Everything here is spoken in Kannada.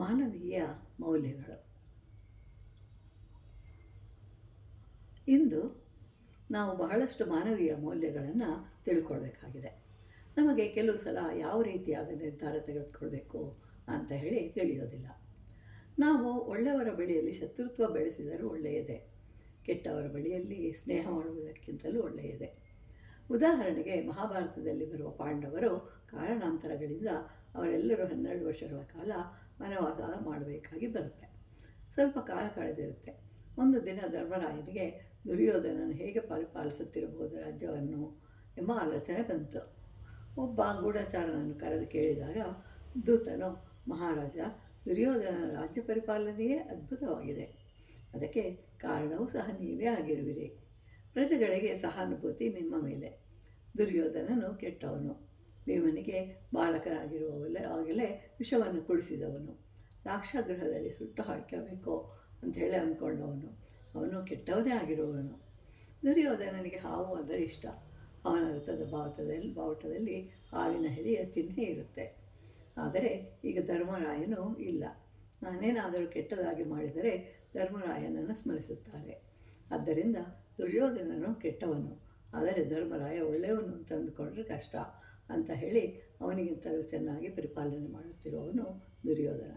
ಮಾನವೀಯ ಮೌಲ್ಯಗಳು. ಇಂದು ನಾವು ಬಹಳಷ್ಟು ಮಾನವೀಯ ಮೌಲ್ಯಗಳನ್ನು ತಿಳ್ಕೊಳ್ಬೇಕಾಗಿದೆ. ನಮಗೆ ಕೆಲವು ಸಲ ಯಾವ ರೀತಿಯಾದ ನಿರ್ಧಾರ ತೆಗೆದುಕೊಳ್ಬೇಕು ಅಂತ ಹೇಳಿ ತಿಳಿಯೋದಿಲ್ಲ. ನಾವು ಒಳ್ಳೆಯವರ ಬಳಿಯಲ್ಲಿ ಶತ್ರುತ್ವ ಬೆಳೆಸಿದರೂ ಒಳ್ಳೆಯದೇ, ಕೆಟ್ಟವರ ಬಳಿಯಲ್ಲಿ ಸ್ನೇಹ ಮಾಡುವುದಕ್ಕಿಂತಲೂ ಒಳ್ಳೆಯದೇ. ಉದಾಹರಣೆಗೆ ಮಹಾಭಾರತದಲ್ಲಿ ಬರುವ ಪಾಂಡವರು ಕಾರಣಾಂತರಗಳಿಂದ ಅವರೆಲ್ಲರೂ 12 ವರ್ಷಗಳ ಕಾಲ ವನವಾಸ ಮಾಡಬೇಕಾಗಿ ಬರುತ್ತೆ. ಸ್ವಲ್ಪ ಕಾಲ ಕಳೆದಿರುತ್ತೆ. ಒಂದು ದಿನ ಧರ್ಮರಾಯನಿಗೆ ದುರ್ಯೋಧನನು ಹೇಗೆ ಪರಿಪಾಲಿಸುತ್ತಿರಬಹುದು ರಾಜ್ಯವನ್ನು ಎಂಬ ಆಲೋಚನೆ ಬಂತು. ಒಬ್ಬ ಗೂಢಚಾರನನ್ನು ಕರೆದು ಕೇಳಿದಾಗ ದೂತನು, ಮಹಾರಾಜ, ದುರ್ಯೋಧನನ ರಾಜ್ಯ ಪರಿಪಾಲನೆಯೇ ಅದ್ಭುತವಾಗಿದೆ. ಅದಕ್ಕೆ ಕಾರಣವೂ ಸಹ ನೀವೇ ಆಗಿರುವಿರಿ. ಪ್ರಜೆಗಳಿಗೆ ಸಹಾನುಭೂತಿ ನಿಮ್ಮ ಮೇಲೆ. ದುರ್ಯೋಧನನು ಕೆಟ್ಟವನು. ಭೀಮನಿಗೆ ಬಾಲಕನಾಗಿರುವಾಗಲೇ ವಿಷವನ್ನು ಕುಡಿಸಿದವನು. ಲಾಕ್ಷಾಗೃಹದಲ್ಲಿ ಸುಟ್ಟು ಹಾಕಬೇಕು ಅಂಥೇಳಿ ಅಂದ್ಕೊಂಡವನು. ಅವನು ಕೆಟ್ಟವನೇ ಆಗಿರುವವನು. ದುರ್ಯೋಧನನಿಗೆ ಹಾವು ಅಂದರೆ ಇಷ್ಟ. ಅವನ ರಥದ ಬಾವುಟದಲ್ಲಿ ಹಾವಿನ ಹೆಡೆಯ ಚಿಹ್ನೆ ಇರುತ್ತೆ. ಆದರೆ ಈಗ ಧರ್ಮರಾಯನು ಇಲ್ಲ. ನಾನೇನಾದರೂ ಕೆಟ್ಟದಾಗಿ ಮಾಡಿದರೆ ಧರ್ಮರಾಯನನ್ನು ಸ್ಮರಿಸುತ್ತಾರೆ. ಆದ್ದರಿಂದ ದುರ್ಯೋಧನನು ಕೆಟ್ಟವನು, ಆದರೆ ಧರ್ಮರಾಯ ಒಳ್ಳೆಯವನು ಅಂತಂದುಕೊಂಡ್ರೆ ಕಷ್ಟ ಅಂತ ಹೇಳಿ ಅವನಿಗಿಂತಲೂ ಚೆನ್ನಾಗಿ ಪರಿಪಾಲನೆ ಮಾಡುತ್ತಿರುವವನು ದುರ್ಯೋಧನ.